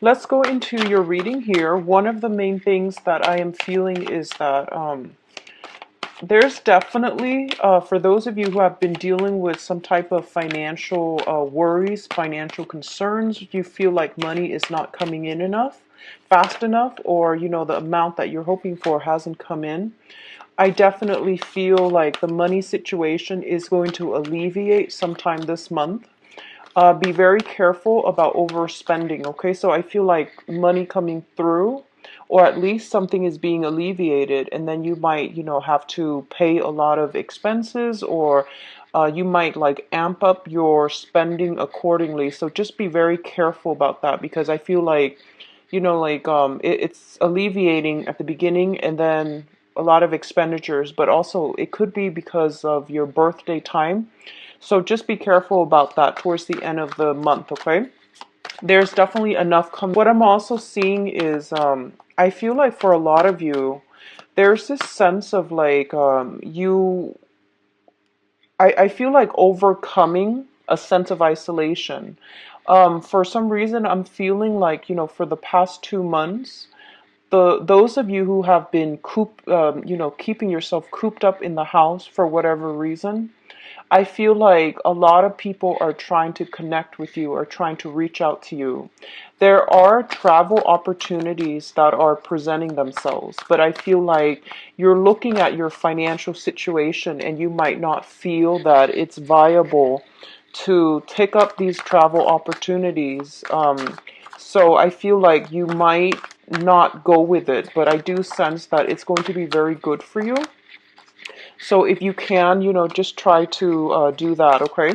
Let's go into your reading here. One of the main things that I am feeling is that there's definitely, for those of you who have been dealing with some type of financial worries, financial concerns, you feel like money is not coming in enough, fast enough, or, the amount that you're hoping for hasn't come in. I definitely feel like the money situation is going to alleviate sometime this month. Be very careful about overspending, okay? So I feel like money coming through, or at least something is being alleviated, and then you might, have to pay a lot of expenses, or you might like amp up your spending accordingly. So just be very careful about that because I feel like, it's alleviating at the beginning and then a lot of expenditures, but also it could be because of your birthday time. So just be careful about that towards the end of the month, okay? There's definitely enough coming. What I'm also seeing is I feel like for a lot of you, there's this sense of like I feel like overcoming a sense of isolation. For some reason, I'm feeling like, for the past 2 months, those of you who have been keeping yourself cooped up in the house for whatever reason, I feel like a lot of people are trying to connect with you or trying to reach out to you. There are travel opportunities that are presenting themselves, but I feel like you're looking at your financial situation and you might not feel that it's viable to take up these travel opportunities. So I feel like you might not go with it, but I do sense that it's going to be very good for you. So if you can, just try to do that, okay?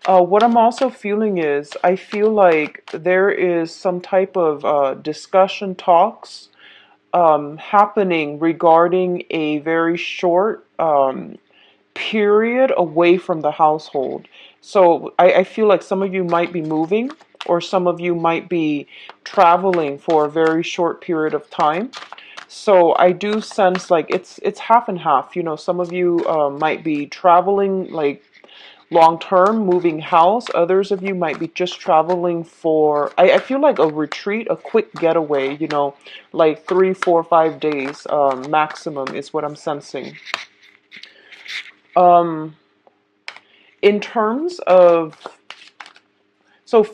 What I'm also feeling is I feel like there is some type of discussion talks happening regarding a very short period away from the household. So I feel like some of you might be moving or some of you might be traveling for a very short period of time. So I do sense like it's half and half. Some of you might be traveling like long term, moving house. Others of you might be just traveling for. I feel like a retreat, a quick getaway. Like 3, 4, 5 days maximum is what I'm sensing. Um, in terms of so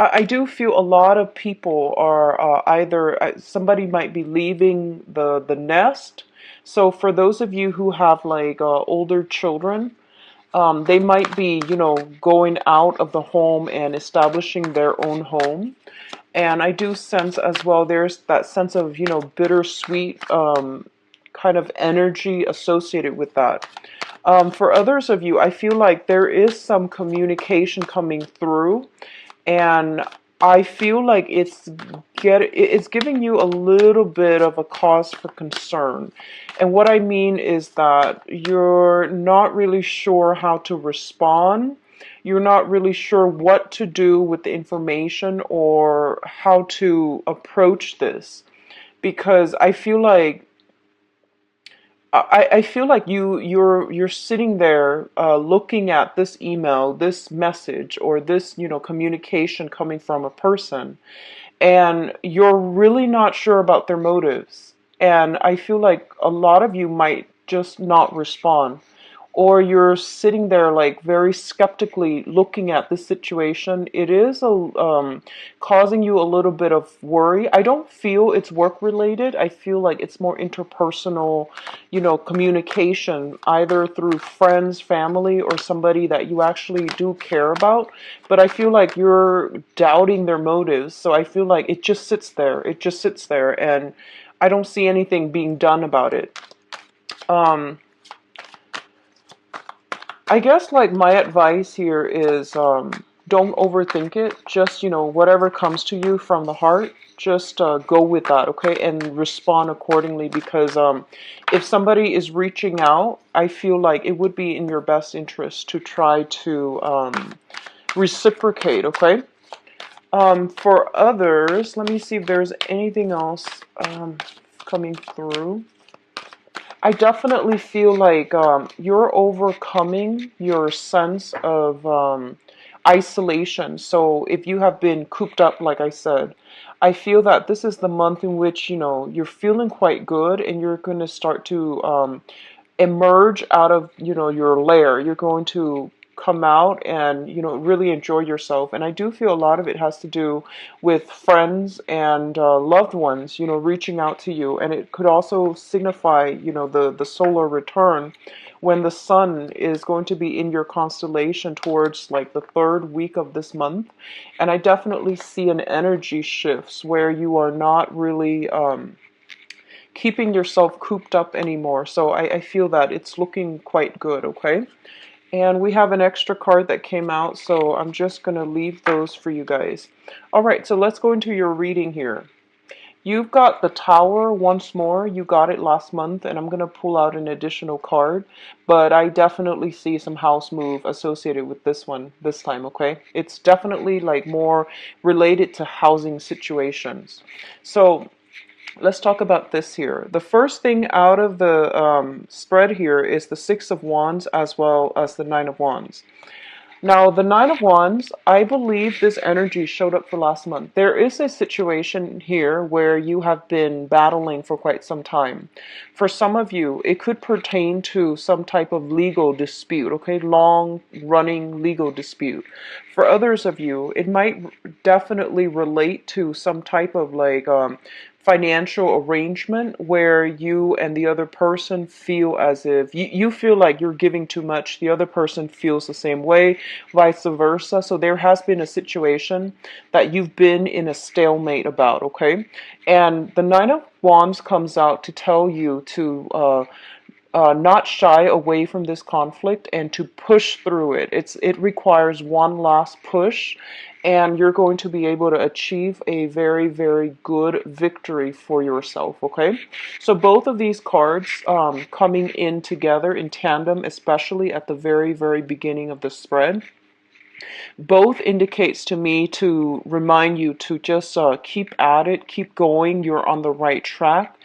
I do feel a lot of people are either somebody might be leaving the nest. So for those of you who have like older children, they might be going out of the home and establishing their own home. And I do sense as well there's that sense of bittersweet kind of energy associated with that. For others of you, I feel like there is some communication coming through, and I feel like it's giving you a little bit of a cause for concern. And what I mean is that you're not really sure how to respond. You're not really sure what to do with the information or how to approach this because I feel like you're sitting there looking at this email, this message, or this communication coming from a person, and you're really not sure about their motives. And I feel like a lot of you might just not respond, or you're sitting there like very skeptically looking at this situation. It is causing you a little bit of worry. I don't feel it's work related. I feel like it's more interpersonal, communication, either through friends, family, or somebody that you actually do care about. But I feel like you're doubting their motives. So I feel like it just sits there. It just sits there, and I don't see anything being done about it. Um, I guess like my advice here is don't overthink it. Just, whatever comes to you from the heart, just go with that, okay? And respond accordingly because if somebody is reaching out, I feel like it would be in your best interest to try to reciprocate, okay? For others, let me see if there's anything else coming through. I definitely feel like you're overcoming your sense of isolation. So if you have been cooped up, like I said, I feel that this is the month in which, you're feeling quite good and you're going to start to emerge out of, your lair. You're going to come out and, really enjoy yourself. And I do feel a lot of it has to do with friends and loved ones, reaching out to you. And it could also signify, the solar return when the sun is going to be in your constellation towards like the third week of this month. And I definitely see an energy shifts where you are not really keeping yourself cooped up anymore. So I feel that it's looking quite good, okay? And we have an extra card that came out, so I'm just going to leave those for you guys. All right, so let's go into your reading here. You've got the Tower once more. You got it last month, and I'm going to pull out an additional card. But I definitely see some house move associated with this one this time, okay? It's definitely like more related to housing situations. So let's talk about this here. The first thing out of the spread here is the Six of Wands as well as the Nine of Wands. Now, the Nine of Wands, I believe this energy showed up for last month. There is a situation here where you have been battling for quite some time. For some of you, it could pertain to some type of legal dispute, okay? Long-running legal dispute. For others of you, it might definitely relate to some type of like financial arrangement where you and the other person feel as if you feel like you're giving too much, the other person feels the same way, vice versa. So there has been a situation that you've been in a stalemate about, okay? And the Nine of Wands comes out to tell you to not shy away from this conflict and to push through it. It requires one last push, and you're going to be able to achieve a very, very good victory for yourself, okay? So both of these cards coming in together in tandem, especially at the very, very beginning of the spread, both indicates to me to remind you to just keep at it, keep going. You're on the right track.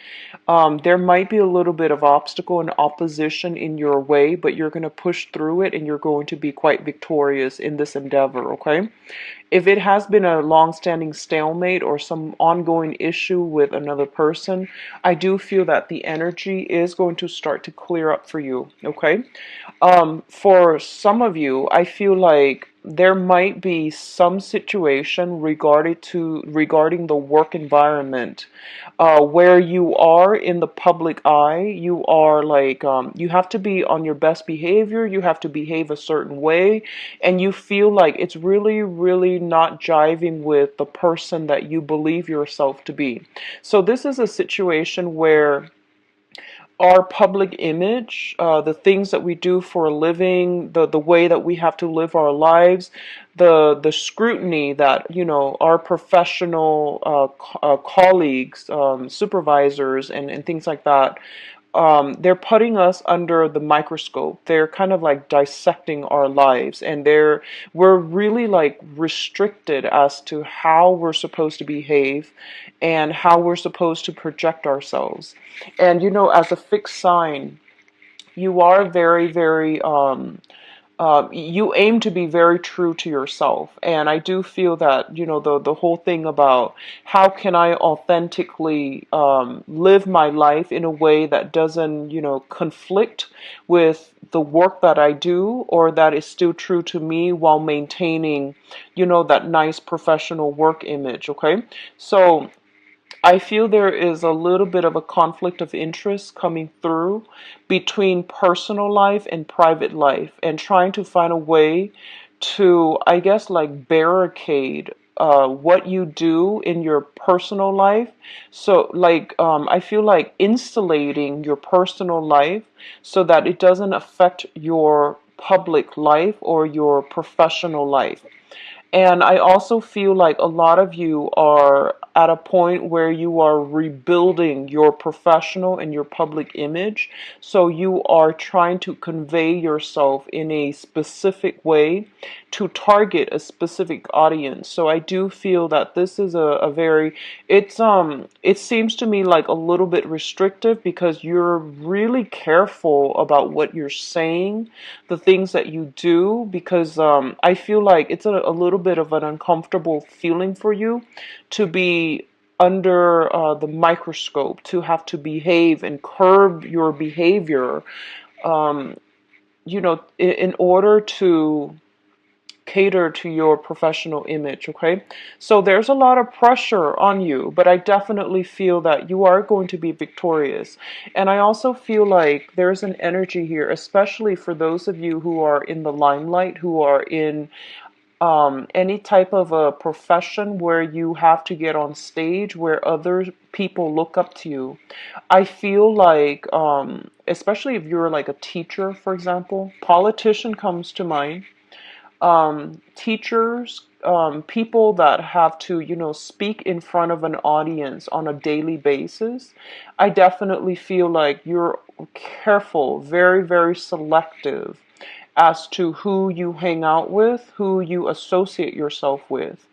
There might be a little bit of obstacle and opposition in your way, but you're going to push through it and you're going to be quite victorious in this endeavor, okay? If it has been a long-standing stalemate or some ongoing issue with another person, I do feel that the energy is going to start to clear up for you, okay? For some of you, I feel like there might be some situation regarding the work environment where you are in the public eye. You are like you have to be on your best behavior, you have to behave a certain way, and you feel like it's really, really not jiving with the person that you believe yourself to be. So this is a situation where our public image, the things that we do for a living, the way that we have to live our lives, the scrutiny that our professional colleagues, supervisors, and things like that. They're putting us under the microscope. They're kind of like dissecting our lives, and we're really like restricted as to how we're supposed to behave and how we're supposed to project ourselves. And as a fixed sign, you are very, very you aim to be very true to yourself. And I do feel that, the whole thing about how can I authentically live my life in a way that doesn't, conflict with the work that I do, or that is still true to me while maintaining, that nice professional work image, okay? So I feel there is a little bit of a conflict of interest coming through between personal life and private life, and trying to find a way to, I guess, like barricade what you do in your personal life. So, like, I feel like insulating your personal life so that it doesn't affect your public life or your professional life. And I also feel like a lot of you are at a point where you are rebuilding your professional and your public image. So you are trying to convey yourself in a specific way to target a specific audience. So I do feel that this is a very, it seems to me like a little bit restrictive because you're really careful about what you're saying, the things that you do, because I feel like it's a little bit of an uncomfortable feeling for you to be under the microscope, to have to behave and curb your behavior, in order to cater to your professional image, okay? So there's a lot of pressure on you, but I definitely feel that you are going to be victorious. And I also feel like there's an energy here, especially for those of you who are in the limelight, who are in any type of a profession where you have to get on stage, where other people look up to you. I feel like, especially if you're like a teacher, for example, politician comes to mind, teachers, people that have to, speak in front of an audience on a daily basis. I definitely feel like you're careful, very, very selective as to who you hang out with, who you associate yourself with,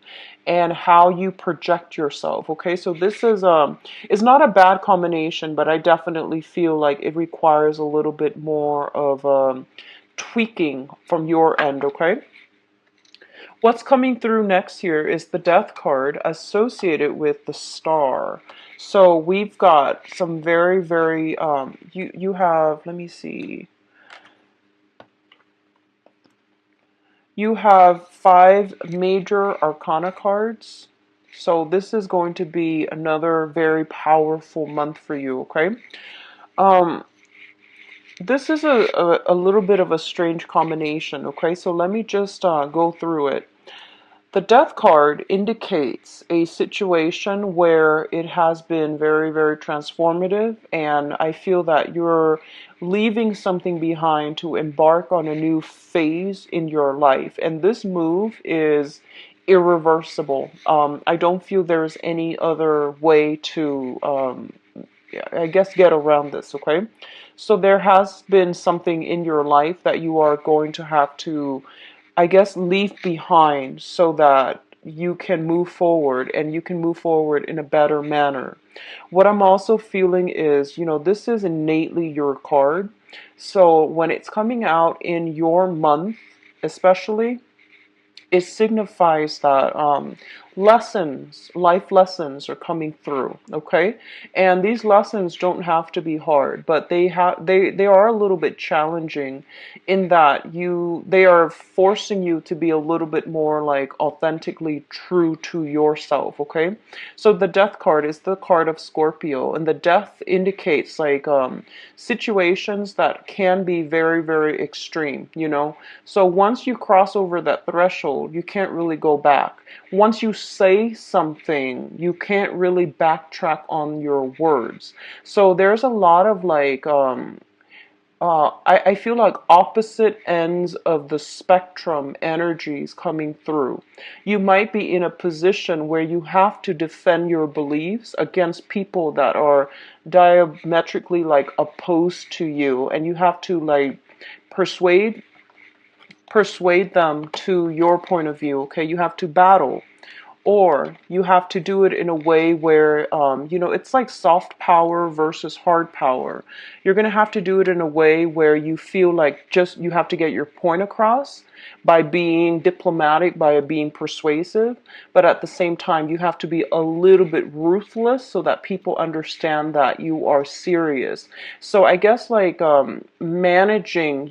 and how you project yourself. Okay, so this is not a bad combination, but I definitely feel like it requires a little bit more of tweaking from your end. Okay. What's coming through next here is the Death card associated with the Star. So we've got some very, very, you have, let me see. You have 5 major arcana cards. So this is going to be another very powerful month for you, okay? Um, this is a little bit of a strange combination, okay? So let me just go through it. The Death card indicates a situation where it has been very, very transformative, and I feel that you're leaving something behind to embark on a new phase in your life. And this move is irreversible. I don't feel there's any other way to, I guess, get around this, okay? So there has been something in your life that you are going to have to, I guess, leave behind so that you can move forward, and you can move forward in a better manner. What I'm also feeling is, this is innately your card. So when it's coming out in your month, especially, it signifies that life lessons are coming through, okay? And these lessons don't have to be hard, but they are a little bit challenging in that they are forcing you to be a little bit more like authentically true to yourself, okay? So the Death card is the card of Scorpio, and the Death indicates like situations that can be very, very extreme, So once you cross over that threshold, you can't really go back. Once you say something, you can't really backtrack on your words. So there's a lot of like, I feel like opposite ends of the spectrum energies coming through. You might be in a position where you have to defend your beliefs against people that are diametrically like opposed to you, and you have to like persuade them to your point of view, okay? You have to battle. Or you have to do it in a way where, it's like soft power versus hard power. You're going to have to do it in a way where you feel like just you have to get your point across by being diplomatic, by being persuasive. But at the same time, you have to be a little bit ruthless so that people understand that you are serious. So I guess like managing,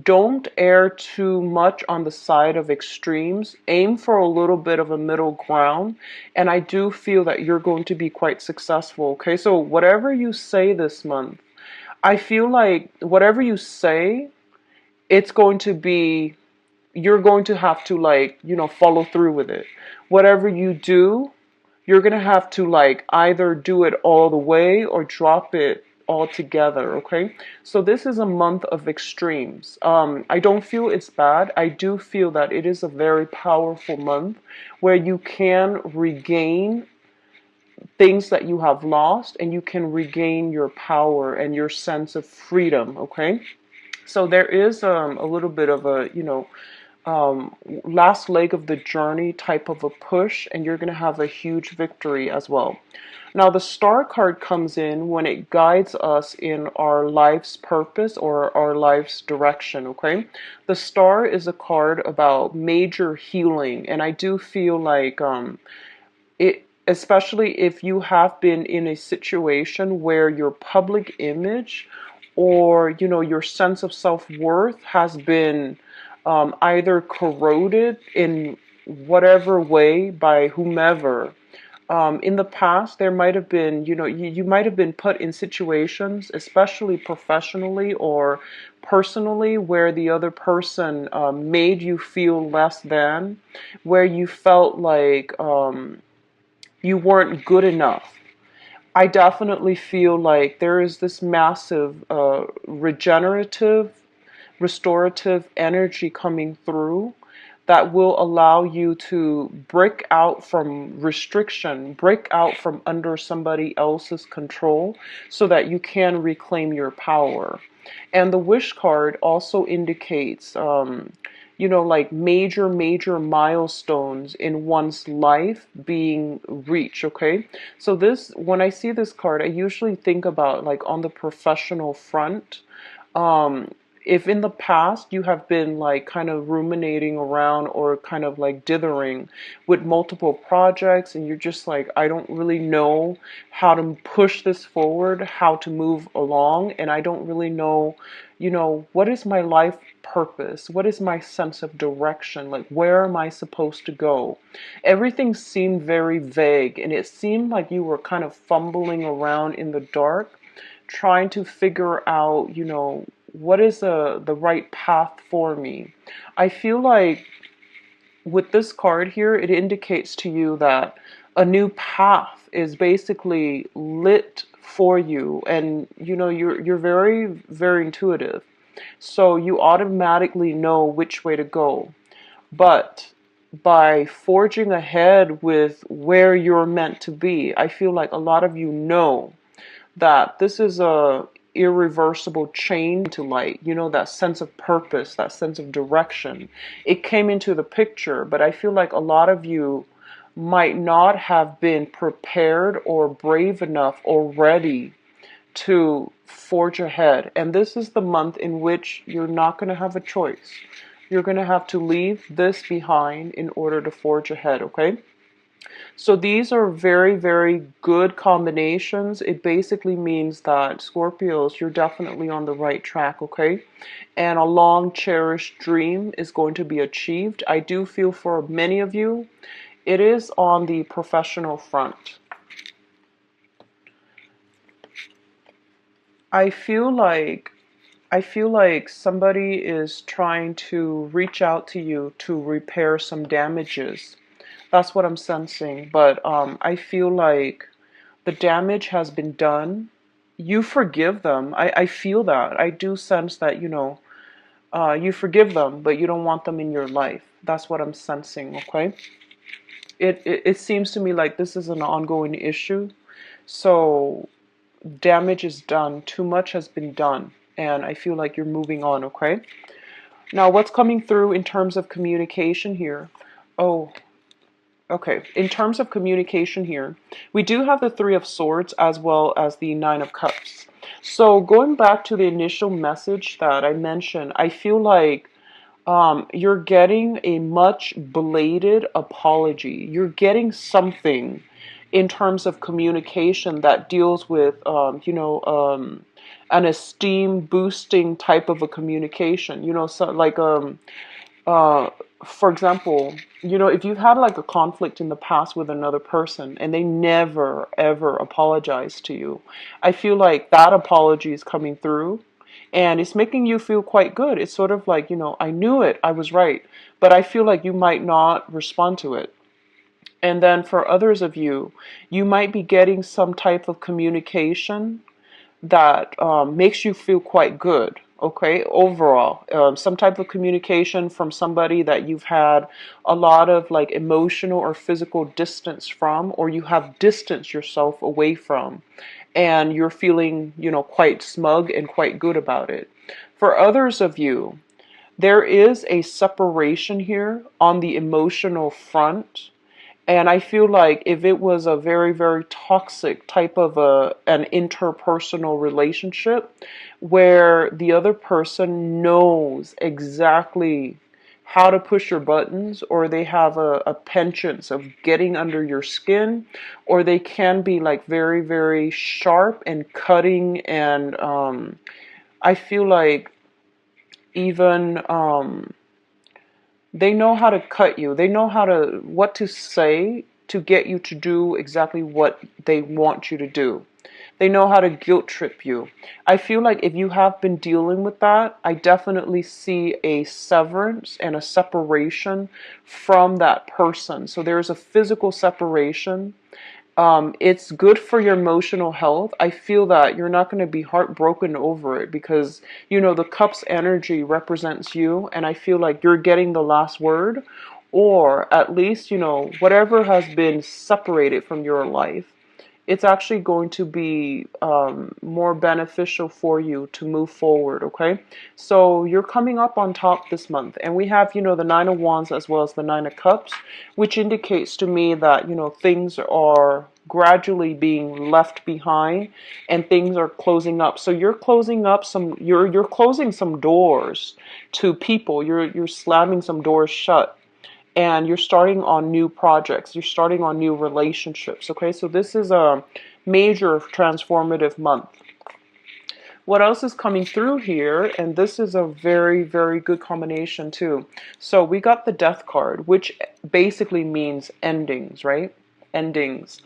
don't err too much on the side of extremes. Aim for a little bit of a middle ground. And I do feel that you're going to be quite successful. Okay, so whatever you say this month, I feel like whatever you say, it's going to be, you're going to have to like, follow through with it. Whatever you do, you're going to have to like either do it all the way or drop it altogether, okay? So this is a month of extremes. I don't feel it's bad. I do feel that it is a very powerful month where you can regain things that you have lost, and you can regain your power and your sense of freedom, okay? So there is a little bit of a, last leg of the journey type of a push, and you're going to have a huge victory as well. Now, the star card comes in when it guides us in our life's purpose or our life's direction, okay? The star is a card about major healing, and I do feel like it, especially if you have been in a situation where your public image or your sense of self-worth has been either corroded in whatever way by whomever. In the past, there might have been, you might have been put in situations, especially professionally or personally, where the other person made you feel less than, where you felt like you weren't good enough. I definitely feel like there is this massive regenerative, restorative energy coming through that will allow you to break out from restriction, break out from under somebody else's control so that you can reclaim your power. And the wish card also indicates, like major milestones in one's life being reached, okay? So when I see this card, I usually think about like on the professional front. Um, if in the past you have been like kind of ruminating around or kind of like dithering with multiple projects and you're just like, I don't really know how to push this forward, how to move along, and I don't really know, what is my life purpose? What is my sense of direction? Like, where am I supposed to go? Everything seemed very vague, and it seemed like you were kind of fumbling around in the dark, trying to figure out, what is the right path for me. I feel like with this card here, it indicates to you that a new path is basically lit for you, and you're very very intuitive, so you automatically know which way to go. But by forging ahead with where you're meant to be, I feel like a lot of you know that this is a irreversible change to light, that sense of purpose, that sense of direction. It came into the picture, but I feel like a lot of you might not have been prepared or brave enough or ready to forge ahead. And this is the month in which you're not going to have a choice. You're going to have to leave this behind in order to forge ahead, okay? So these are very, very good combinations. It basically means that Scorpios, you're definitely on the right track, okay? And a long cherished dream is going to be achieved. I do feel for many of you, it is on the professional front. I feel like somebody is trying to reach out to you to repair some damages. That's what I'm sensing. But I feel like the damage has been done. You forgive them. I feel that. I do sense that, you forgive them, but you don't want them in your life. That's what I'm sensing, okay? It seems to me like this is an ongoing issue. So damage is done. Too much has been done. And I feel like you're moving on, okay? Now, what's coming through in terms of communication here? Oh, okay, in terms of communication here, we do have the Three of Swords as well as the Nine of Cups. So going back to the initial message that I mentioned, I feel like you're getting a much belated apology. You're getting something in terms of communication that deals with, an esteem boosting type of a communication. So like uh, for example, if you've had like a conflict in the past with another person and they never ever apologize to you, I feel like that apology is coming through and it's making you feel quite good. It's sort of like, I knew it, I was right, but I feel like you might not respond to it. And then for others of you, you might be getting some type of communication that makes you feel quite good. Okay, overall, some type of communication from somebody that you've had a lot of like emotional or physical distance from, or you have distanced yourself away from, and you're feeling, quite smug and quite good about it. For others of you, There is a separation here on the emotional front. And I feel like if it was a very, very toxic type of an interpersonal relationship where the other person knows exactly how to push your buttons, or they have a penchant of getting under your skin, or they can be like very, very sharp and cutting, and I feel like even they know how to cut you. They know how to what to say to get you to do exactly what they want you to do. They know how to guilt trip you. I feel like if you have been dealing with that, I definitely see a severance and a separation from that person. So there's a physical separation. It's good for your emotional health. I feel that you're not going to be heartbroken over it because, the cup's energy represents you, and I feel like you're getting the last word, or at least, whatever has been separated from your life, it's actually going to be more beneficial for you to move forward, okay? So you're coming up on top this month, and we have, the Nine of Wands as well as the Nine of Cups, which indicates to me that, things are gradually being left behind and things are closing up. So you're closing up you're closing some doors to people. You're slamming some doors shut, and you're starting on new projects, you're starting on new relationships, okay? So this is a major transformative month. What else is coming through here? And this is a very, very good combination too. So we got the Death card, which basically means endings, right? Endings.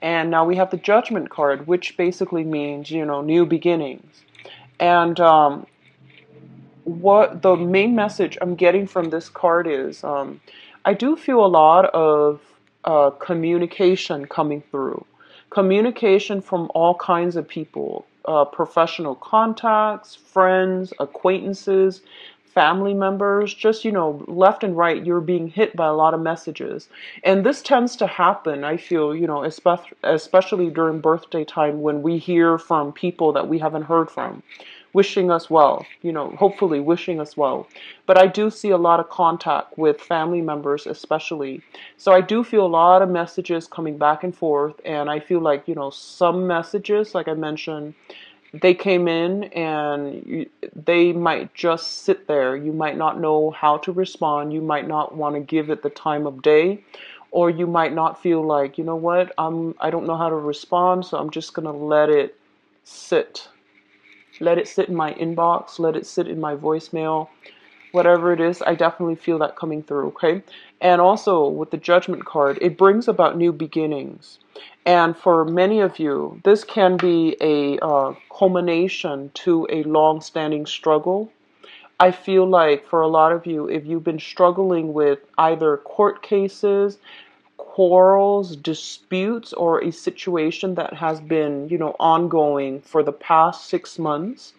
And now we have the Judgment card, which basically means, new beginnings. And what the main message I'm getting from this card is, I do feel a lot of communication coming through. Communication from all kinds of people, professional contacts, friends, acquaintances, family members, just, left and right, you're being hit by a lot of messages. And this tends to happen, I feel, especially during birthday time when we hear from people that we haven't heard from, wishing us well, hopefully wishing us well. But I do see a lot of contact with family members, especially. So I do feel a lot of messages coming back and forth. And I feel like, some messages, like I mentioned, they came in and they might just sit there. You might not know how to respond. You might not want to give it the time of day. Or you might not feel like, you know what, I don't know how to respond, so I'm just going to let it sit. Let it sit in my inbox, let it sit in my voicemail, whatever it is. I definitely feel that coming through, okay? And also with the Judgment card, it brings about new beginnings. And for many of you, this can be a culmination to a long-standing struggle. I feel like for a lot of you, if you've been struggling with either court cases, quarrels, disputes, or a situation that has been, ongoing for the past 6 months,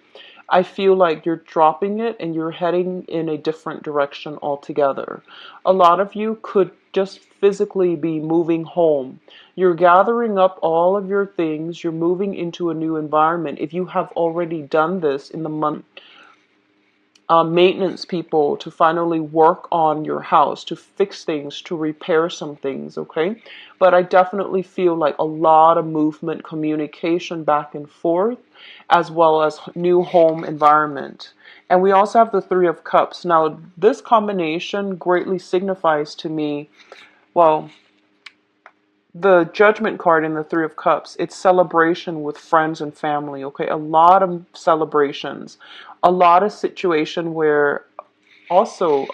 I feel like you're dropping it and you're heading in a different direction altogether. A lot of you could just physically be moving home. You're gathering up all of your things, you're moving into a new environment. If you have already done this in the month, maintenance people to finally work on your house, to fix things, to repair some things, okay? But I definitely feel like a lot of movement, communication back and forth, as well as new home environment. And we also have the Three of Cups. Now, this combination greatly signifies to me, well, the Judgment card in the Three of Cups, it's celebration with friends and family, okay? A lot of celebrations, a lot of situation where also,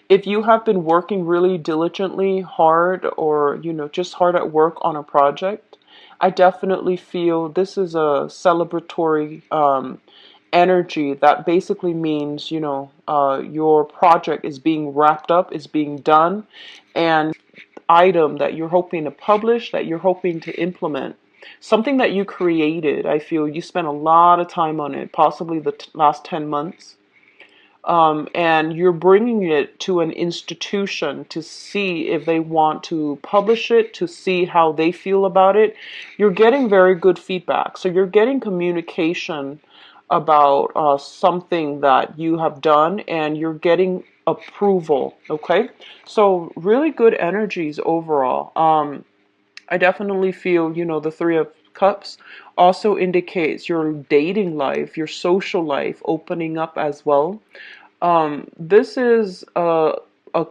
if you have been working really diligently hard, or, just hard at work on a project, I definitely feel this is a celebratory energy that basically means, your project is being wrapped up, is being done, and item that you're hoping to publish, that you're hoping to implement, something that you created. I feel you spent a lot of time on it, possibly the last 10 months. And you're bringing it to an institution to see if they want to publish it, to see how they feel about it. You're getting very good feedback. So you're getting communication about something that you have done, and you're getting approval. Okay, so really good energies overall. I definitely feel, the Three of Cups also indicates your dating life, your social life opening up as well. This is a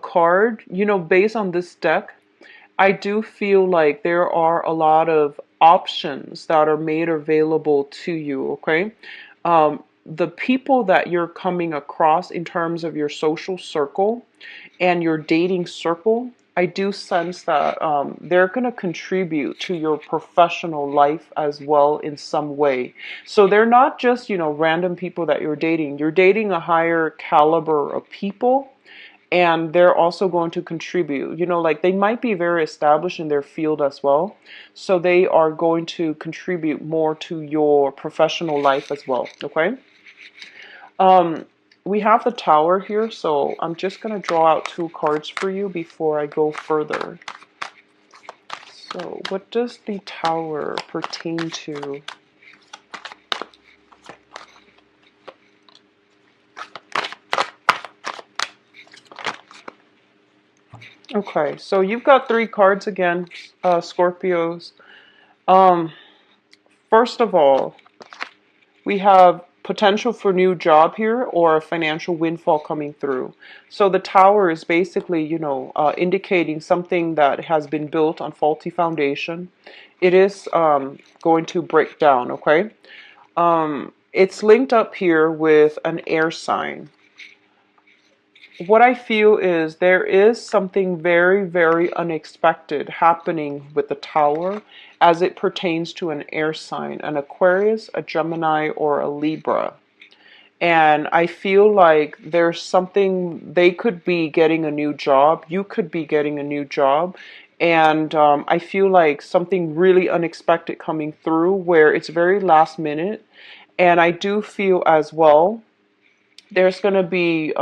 card, based on this deck. I do feel like there are a lot of options that are made available to you, okay? The people that you're coming across in terms of your social circle and your dating circle, I do sense that they're going to contribute to your professional life as well in some way. So they're not just, random people that you're dating. You're dating a higher caliber of people, and they're also going to contribute. Like they might be very established in their field as well. So they are going to contribute more to your professional life as well, okay? Um, we have the Tower here, so I'm just going to draw out two cards for you before I go further. So what does the Tower pertain to? Okay, so you've got three cards again, Scorpios. Um, First of all, we have potential for new job here or a financial windfall coming through. So the Tower is basically, indicating something that has been built on faulty foundation. It is going to break down, okay? It's linked up here with an air sign. What I feel is there is something very, very unexpected happening with the Tower as it pertains to an air sign, an Aquarius, a Gemini, or a Libra. And I feel like there's something, they could be getting a new job, you could be getting a new job, and I feel like something really unexpected coming through where it's very last minute. And I do feel as well there's going to be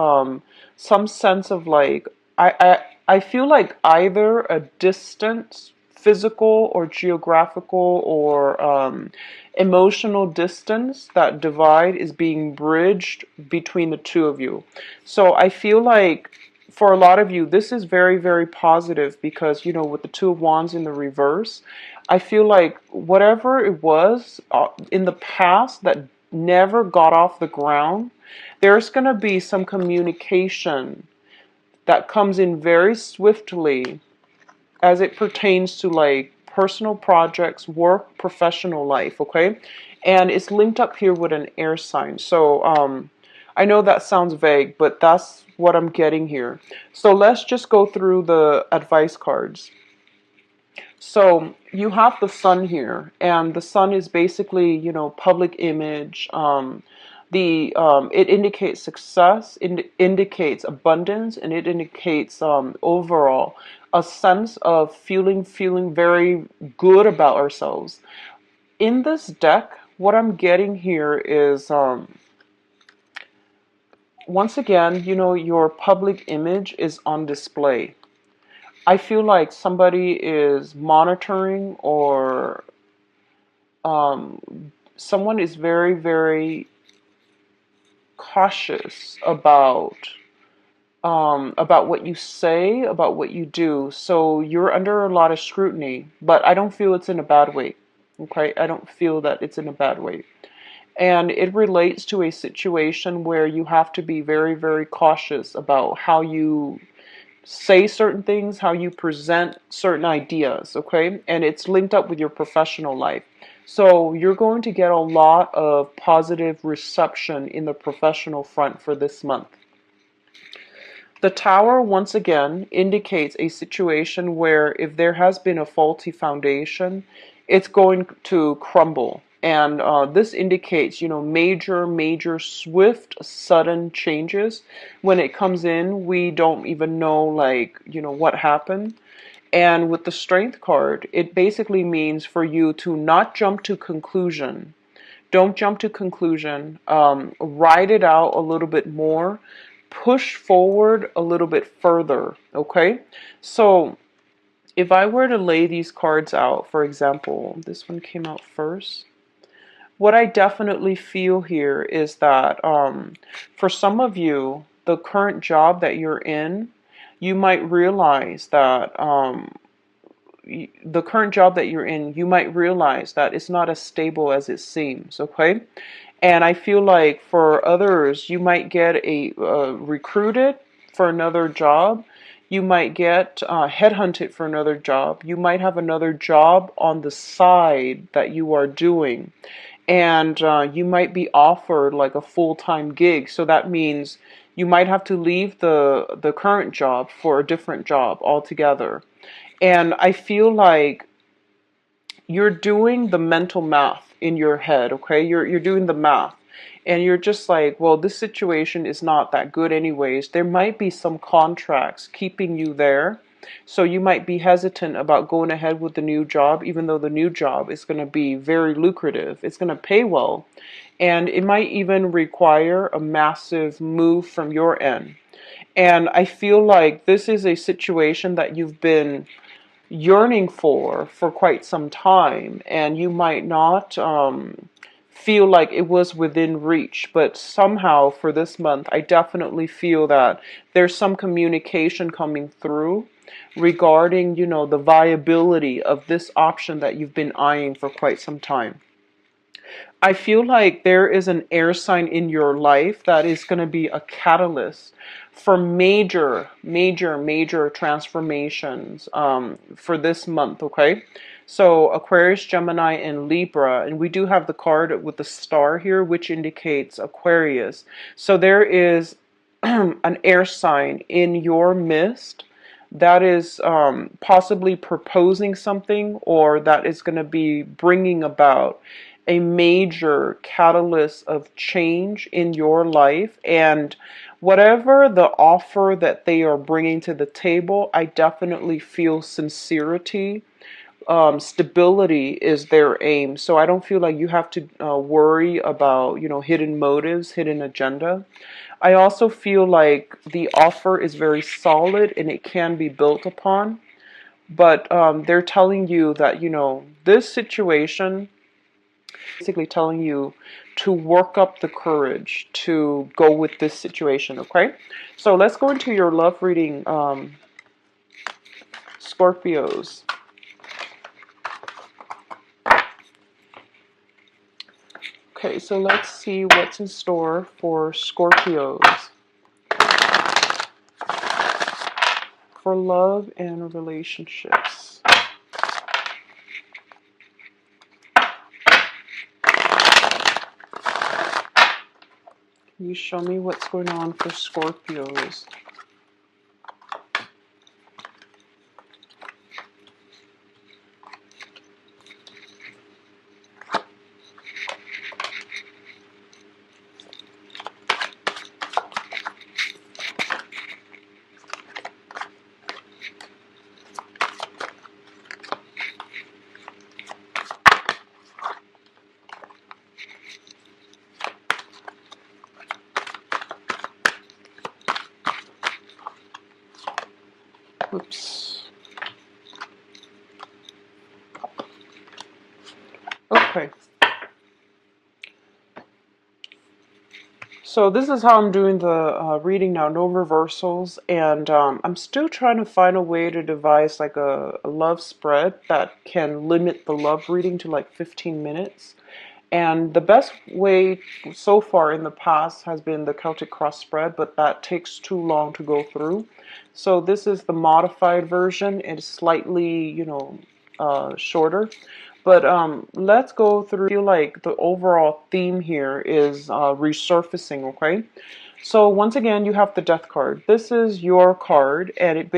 some sense of like I feel like either a distance, physical or geographical or emotional distance, that divide is being bridged between the two of you. So I feel like for a lot of you this is very, very positive because with the Two of Wands in the reverse, I feel like whatever it was in the past that never got off the ground, there's going to be some communication that comes in very swiftly as it pertains to like personal projects, work, professional life, okay? And it's linked up here with an air sign. So I know that sounds vague, but that's what I'm getting here. So let's just go through the advice cards. So you have the Sun here, and the Sun is basically, public image. It indicates success, it indicates abundance, and it indicates overall a sense of feeling very good about ourselves. In this deck, what I'm getting here is once again, your public image is on display. I feel like somebody is monitoring, or someone is very, very cautious about what you say, about what you do. So you're under a lot of scrutiny, but I don't feel it's in a bad way. Okay, I don't feel that it's in a bad way. And it relates to a situation where you have to be very, very cautious about how you say certain things, how you present certain ideas, okay? And it's linked up with your professional life. So you're going to get a lot of positive reception in the professional front for this month. The Tower, once again, indicates a situation where if there has been a faulty foundation, it's going to crumble. And this indicates, major, swift, sudden changes. When it comes in, we don't even know, like, what happened. And with the Strength card, it basically means for you to not jump to conclusion. Don't jump to conclusion. Ride it out a little bit more. Push forward a little bit further, okay? So if I were to lay these cards out, for example, this one came out first. What I definitely feel here is that for some of you, the current job that you're in, you might realize that the current job that you're in, you might realize that it's not as stable as it seems, okay? And I feel like for others, you might get recruited for another job. You might get headhunted for another job. You might have another job on the side that you are doing. And you might be offered like a full-time gig. So that means you might have to leave the current job for a different job altogether. And I feel like you're doing the mental math in your head, okay? You're doing the math. And you're just like, well, this situation is not that good anyways. There might be some contracts keeping you there. So you might be hesitant about going ahead with the new job, even though the new job is going to be very lucrative. It's going to pay well. And it might even require a massive move from your end. And I feel like this is a situation that you've been yearning for quite some time, and you might not feel like it was within reach, but somehow for this month I definitely feel that there's some communication coming through regarding, you know, the viability of this option that you've been eyeing for quite some time. I feel like there is an air sign in your life that is going to be a catalyst for major transformations for this month, okay? So Aquarius, Gemini, and Libra, and we do have the card with the star here, which indicates Aquarius. So there is an air sign in your midst that is possibly proposing something, or that is going to be bringing about a major catalyst of change in your life. And whatever the offer that they are bringing to the table, I definitely feel sincerity. Stability is their aim. So I don't feel like you have to worry about, you know, hidden motives, hidden agenda. I also feel like the offer is very solid and it can be built upon. But they're telling you that, you know, this situation, basically telling you to work up the courage to go with this situation, okay? So let's go into your love reading, Scorpios. Okay, so let's see what's in store for Scorpios for love and relationships. Can you show me what's going on for Scorpios? Oops. Okay. So this is how I'm doing the reading now, no reversals, and I'm still trying to find a way to devise like a love spread that can limit the love reading to like 15 minutes. And the best way so far in the past has been the Celtic cross spread, but that takes too long to go through. So this is the modified version. It's slightly, you know, shorter. But let's go through. I feel like the overall theme here is resurfacing, okay? So once again, you have the Death card. This is your card, and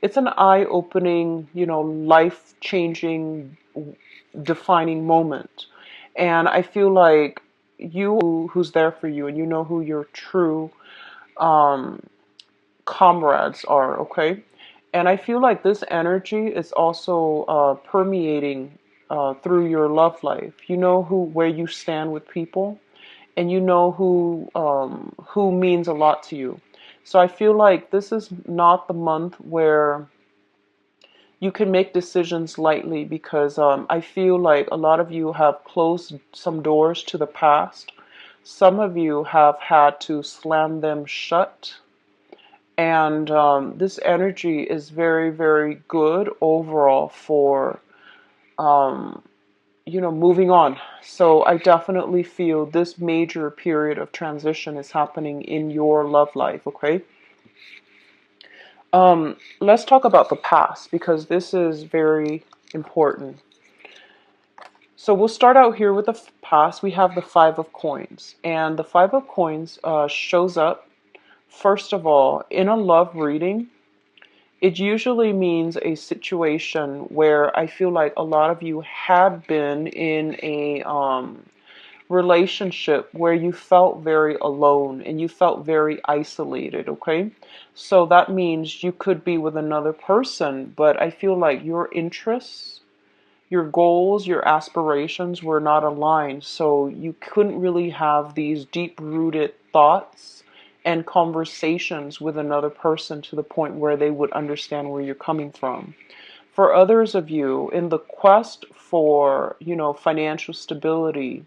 it's an eye-opening, you know, life-changing, defining moment. And I feel like who's there for you, and you know who your true um, comrades are, okay? And I feel like this energy is also permeating through your love life. You know where you stand with people, and you know who means a lot to you. So I feel like this is not the month where you can make decisions lightly because I feel like a lot of you have closed some doors to the past. Some of you have had to slam them shut. And this energy is very, very good overall for, um, moving on. So I definitely feel this major period of transition is happening in your love life, okay? Let's talk about the past because this is very important. So we'll start out here with the past. We have the Five of Coins, and the Five of Coins shows up, first of all, in a love reading. It usually means a situation where I feel like a lot of you had been in a relationship where you felt very alone and you felt very isolated, okay? So that means you could be with another person, but I feel like your interests, your goals, your aspirations were not aligned. So you couldn't really have these deep rooted thoughts and conversations with another person to the point where they would understand where you're coming from. For others of you, in the quest for, financial stability,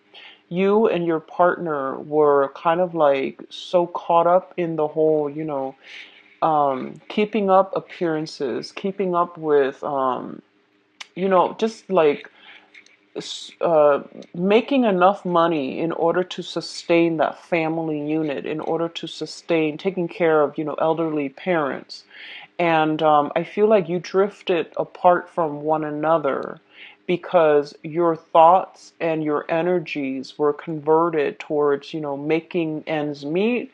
you and your partner were kind of like so caught up in the whole, keeping up appearances, keeping up with, just like uh, making enough money in order to sustain that family unit, in order to sustain taking care of, elderly parents. And I feel like you drifted apart from one another because your thoughts and your energies were converted towards, making ends meet,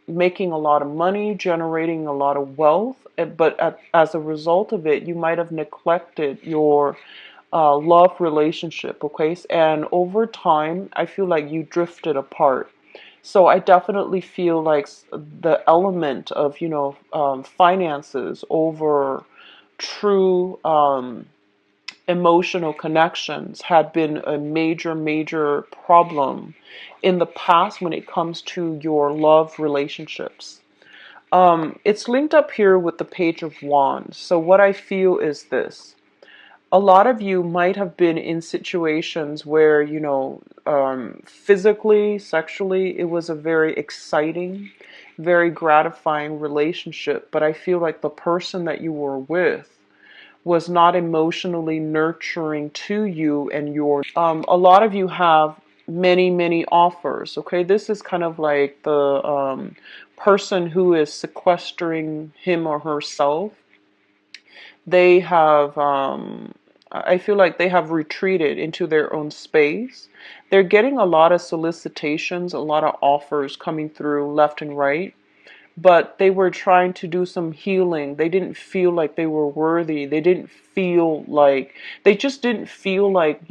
making a lot of money, generating a lot of wealth. But as a result of it, you might have neglected your love relationship, okay? And over time, I feel like you drifted apart. So I definitely feel like the element of, finances over true emotional connections had been a major, major problem in the past when it comes to your love relationships. It's linked up here with the Page of Wands. So what I feel is this. A lot of you might have been in situations where, physically, sexually, it was a very exciting, very gratifying relationship. But I feel like the person that you were with was not emotionally nurturing to you and your. A lot of you have many, many offers. Okay, this is kind of like the person who is sequestering him or herself. They have, I feel like they have retreated into their own space. They're getting a lot of solicitations, a lot of offers coming through left and right, but they were trying to do some healing. They didn't feel like they were worthy. They just didn't feel like,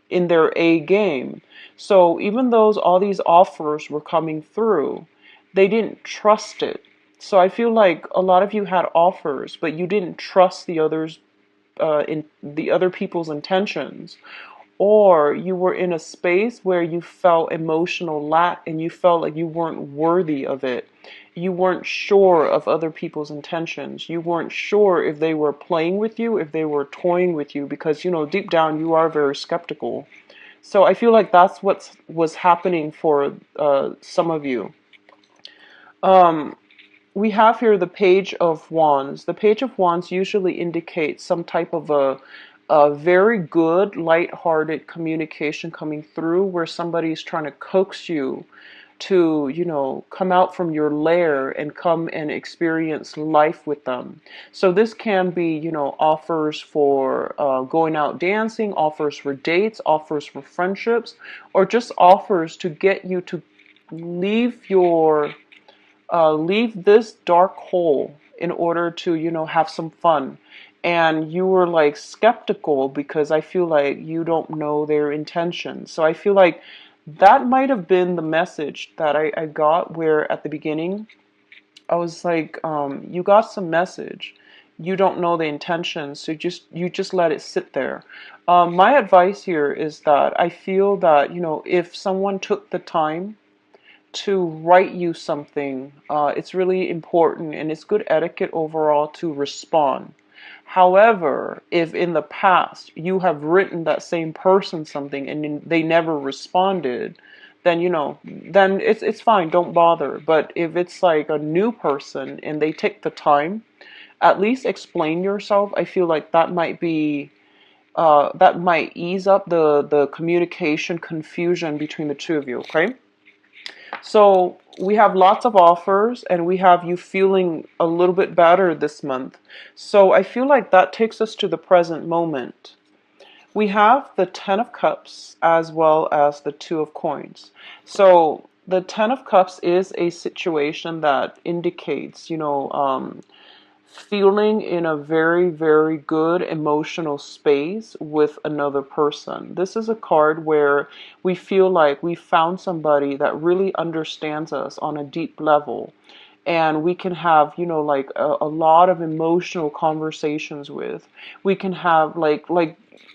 in their A game. So even though all these offers were coming through, they didn't trust it. So I feel like a lot of you had offers, but you didn't trust in the other people's intentions, or you were in a space where you felt emotional lack and you felt like you weren't worthy of it. You weren't sure of other people's intentions. You weren't sure if they were playing with you, if they were toying with you, because, deep down you are very skeptical. So I feel like that's what was happening for some of you. We have here the Page of Wands. The Page of Wands usually indicates some type of a very good, light-hearted communication coming through where somebody is trying to coax you to, come out from your lair and come and experience life with them. So this can be, offers for going out dancing, offers for dates, offers for friendships, or just offers to get you to leave your leave this dark hole in order to, have some fun. And you were like skeptical because I feel like you don't know their intentions. So I feel like that might have been the message that I got, where at the beginning I was like, you got some message. You don't know the intentions, so you just let it sit there. My advice here is that I feel that, if someone took the time to write you something, it's really important and it's good etiquette overall to respond. However, if in the past you have written that same person something and they never responded, then then it's fine, don't bother. But if it's like a new person and they take the time, at least explain yourself. I feel like that might be that might ease up the communication confusion between the two of you, okay? So we have lots of offers and we have you feeling a little bit better this month. So I feel like that takes us to the present moment. We have the Ten of Cups as well as the Two of Coins. So the Ten of Cups is a situation that indicates, feeling in a very, very good emotional space with another person. This is a card where we feel like we found somebody that really understands us on a deep level. And we can have, like a lot of emotional conversations with. We can have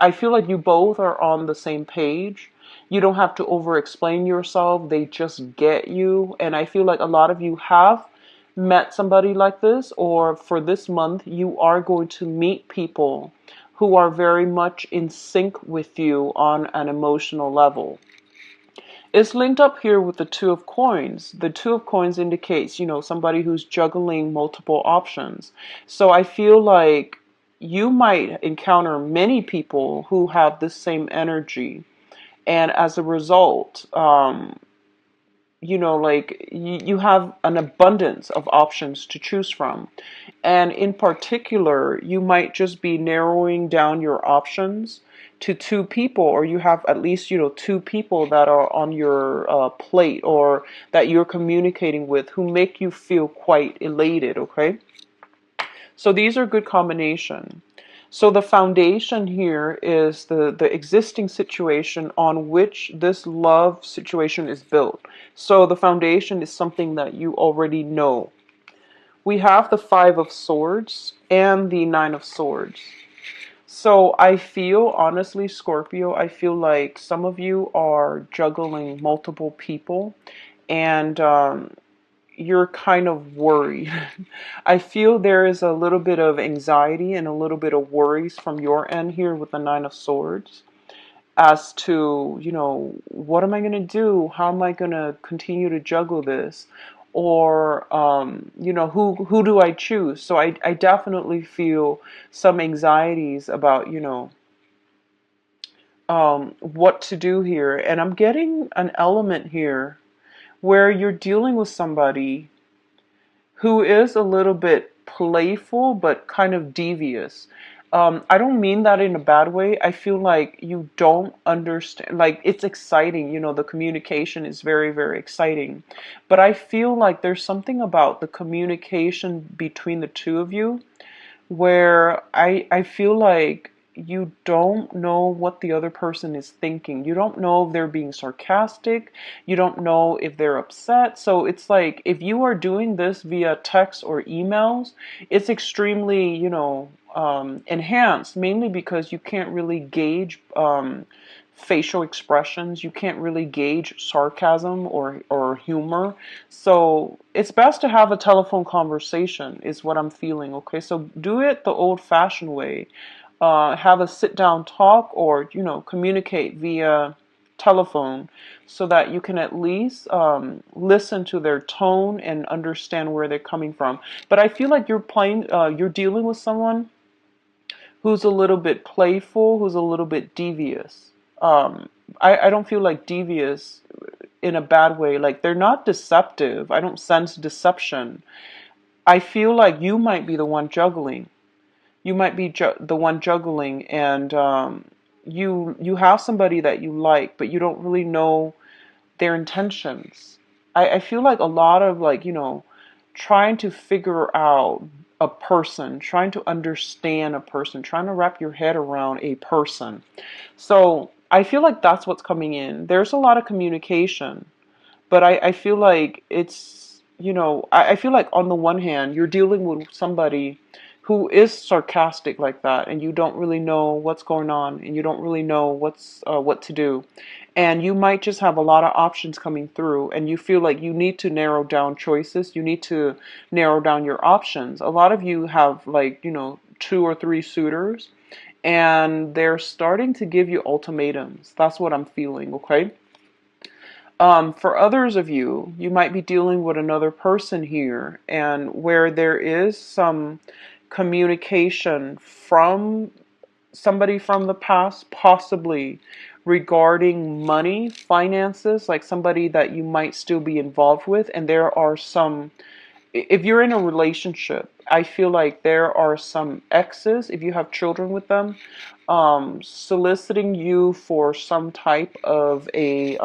I feel like you both are on the same page. You don't have to over explain yourself. They just get you. And I feel like a lot of you have met somebody like this, or for this month, you are going to meet people who are very much in sync with you on an emotional level. It's linked up here with the Two of Coins. The Two of Coins indicates, somebody who's juggling multiple options. So I feel like you might encounter many people who have this same energy. And as a result, you have an abundance of options to choose from. And in particular, you might just be narrowing down your options to two people, or you have at least, two people that are on your plate or that you're communicating with who make you feel quite elated, okay? So these are good combination. So the foundation here is the existing situation on which this love situation is built. So the foundation is something that you already know. We have the Five of Swords and the Nine of Swords. So I feel, honestly, Scorpio, I feel like some of you are juggling multiple people, and you're kind of worried. I feel there is a little bit of anxiety and a little bit of worries from your end here with the Nine of Swords as to, what am I going to do? How am I going to continue to juggle this? Or, who do I choose? So I definitely feel some anxieties about, what to do here. And I'm getting an element here where you're dealing with somebody who is a little bit playful but kind of devious. I don't mean that in a bad way. I feel like you don't understand. Like, it's exciting, the communication is very, very exciting. But I feel like there's something about the communication between the two of you where I feel like you don't know what the other person is thinking. You don't know if they're being sarcastic. You don't know if they're upset. So it's like if you are doing this via text or emails, it's extremely, enhanced, mainly because you can't really gauge facial expressions. You can't really gauge sarcasm or humor. So it's best to have a telephone conversation is what I'm feeling. Okay, so do it the old-fashioned way. Have a sit-down talk, or communicate via telephone, so that you can at least listen to their tone and understand where they're coming from. But I feel like you're dealing with someone who's a little bit playful, who's a little bit devious. I don't feel like devious in a bad way. Like, they're not deceptive. I don't sense deception. I feel like you might be the one juggling. You might be the one juggling, and you have somebody that you like, but you don't really know their intentions. I feel like a lot of, like, trying to figure out a person, trying to understand a person, trying to wrap your head around a person. So I feel like that's what's coming in. There's a lot of communication, but I feel like it's, I feel like on the one hand, you're dealing with somebody who is sarcastic like that, and you don't really know what's going on, and you don't really know what to do. And you might just have a lot of options coming through, and you feel like you need to narrow down choices. You need to narrow down your options. A lot of you have, like, 2 or 3 suitors, and they're starting to give you ultimatums. That's what I'm feeling, okay? For others of you, you might be dealing with another person here, and where there is some communication from somebody from the past, possibly regarding money, finances, like somebody that you might still be involved with. And there are some, if you're in a relationship, I feel like there are some exes, if you have children with them, soliciting you for some type of a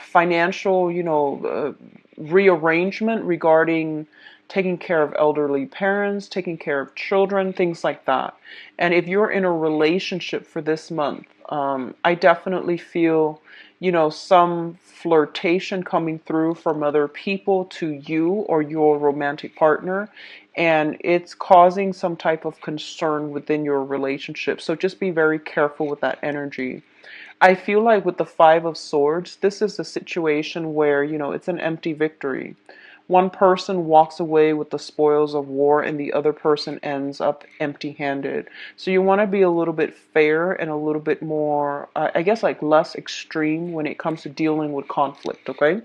financial, rearrangement regarding taking care of elderly parents, taking care of children, things like that. And if you're in a relationship for this month, I definitely feel, some flirtation coming through from other people to you or your romantic partner. And it's causing some type of concern within your relationship. So just be very careful with that energy. I feel like with the Five of Swords, this is a situation where, it's an empty victory. One person walks away with the spoils of war and the other person ends up empty-handed. So you want to be a little bit fair and a little bit more, I guess, like less extreme when it comes to dealing with conflict, okay?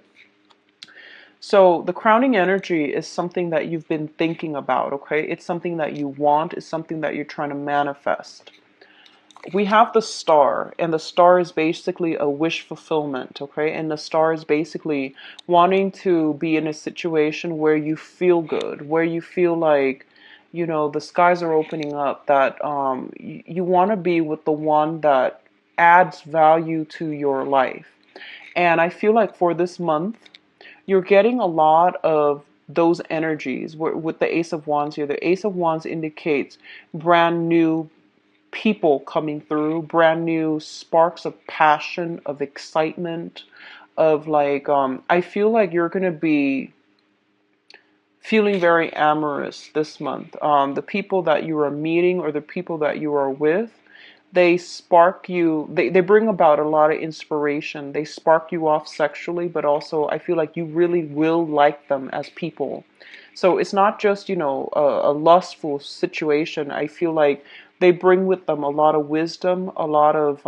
So the crowning energy is something that you've been thinking about, okay? It's something that you want, it's something that you're trying to manifest. We have the star, and the star is basically a wish fulfillment, okay? And the star is basically wanting to be in a situation where you feel good, where you feel like, the skies are opening up, that you want to be with the one that adds value to your life. And I feel like for this month, you're getting a lot of those energies. With the Ace of Wands here, the Ace of Wands indicates brand new people coming through, brand new sparks of passion, of excitement, of like, I feel like you're going to be feeling very amorous this month. The people that you are meeting or the people that you are with, they spark you, they bring about a lot of inspiration. They spark you off sexually, but also I feel like you really will like them as people. So it's not just, a lustful situation. I feel like they bring with them a lot of wisdom, a lot of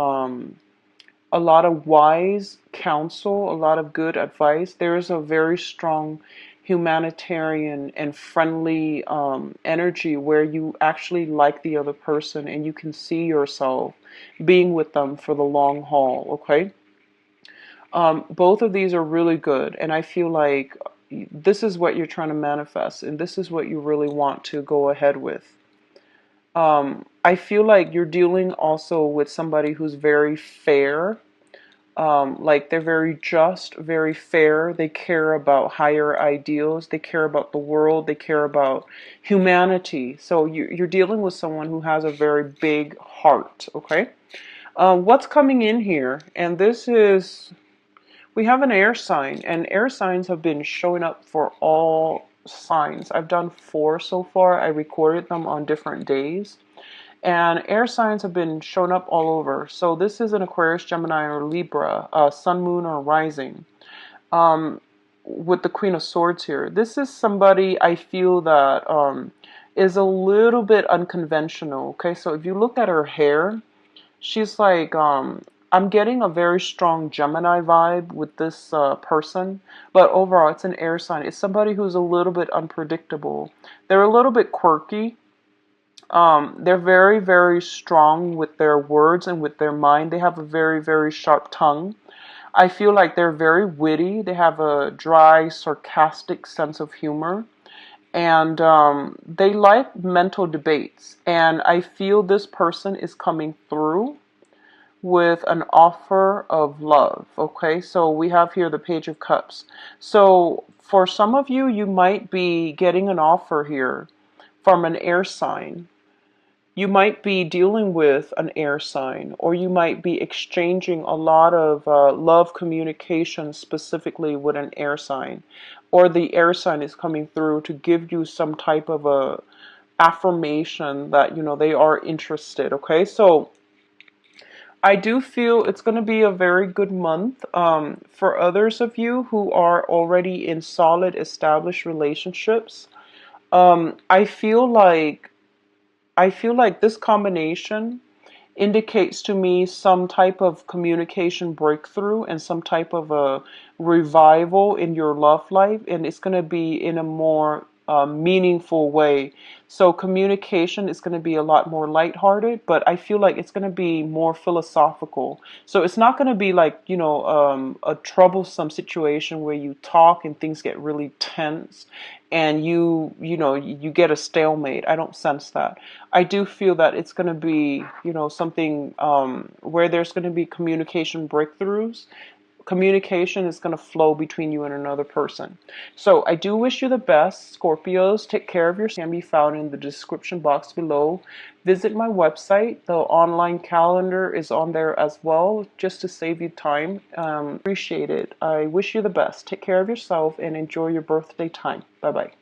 wise counsel, a lot of good advice. There is a very strong humanitarian and friendly energy where you actually like the other person and you can see yourself being with them for the long haul, okay? Both of these are really good, and I feel like this is what you're trying to manifest, and this is what you really want to go ahead with. I feel like you're dealing also with somebody who's very fair. Like they're very just, very fair. They care about higher ideals. They care about the world. They care about humanity. So you're dealing with someone who has a very big heart, okay? What's coming in here? And this is, we have an air sign, and air signs have been showing up for all signs. I've done 4 so far. I recorded them on different days. And air signs have been shown up all over. So this is an Aquarius, Gemini, or Libra, Sun, Moon, or Rising. With the Queen of Swords here. This is somebody I feel that is a little bit unconventional. Okay, so if you look at her hair, she's like, I'm getting a very strong Gemini vibe with this person. But overall, it's an air sign. It's somebody who's a little bit unpredictable. They're a little bit quirky. They're very, very strong with their words and with their mind. They have a very, very sharp tongue. I feel like they're very witty. They have a dry, sarcastic sense of humor. And they like mental debates. And I feel this person is coming through with an offer of love. Okay, so we have here the Page of Cups. So for some of you, you might be getting an offer here from an air sign. You might be dealing with an air sign, or you might be exchanging a lot of love communication specifically with an air sign, or the air sign is coming through to give you some type of a affirmation that they are interested. Okay, so I do feel it's going to be a very good month. For others of you who are already in solid established relationships, I feel like this combination indicates to me some type of communication breakthrough and some type of a revival in your love life, and it's going to be in a more meaningful way. So communication is going to be a lot more lighthearted, but I feel like it's going to be more philosophical. So it's not going to be like, a troublesome situation where you talk and things get really tense and you get a stalemate. I don't sense that. I do feel that it's going to be, something where there's going to be communication breakthroughs. Communication is going to flow between you and another person. So I do wish you the best, Scorpios. Take care of yourself. Can be found in the description box below. Visit my website. The online calendar is on there as well, just to save you time. Appreciate it. I wish you the best. Take care of yourself and enjoy your birthday time. Bye bye.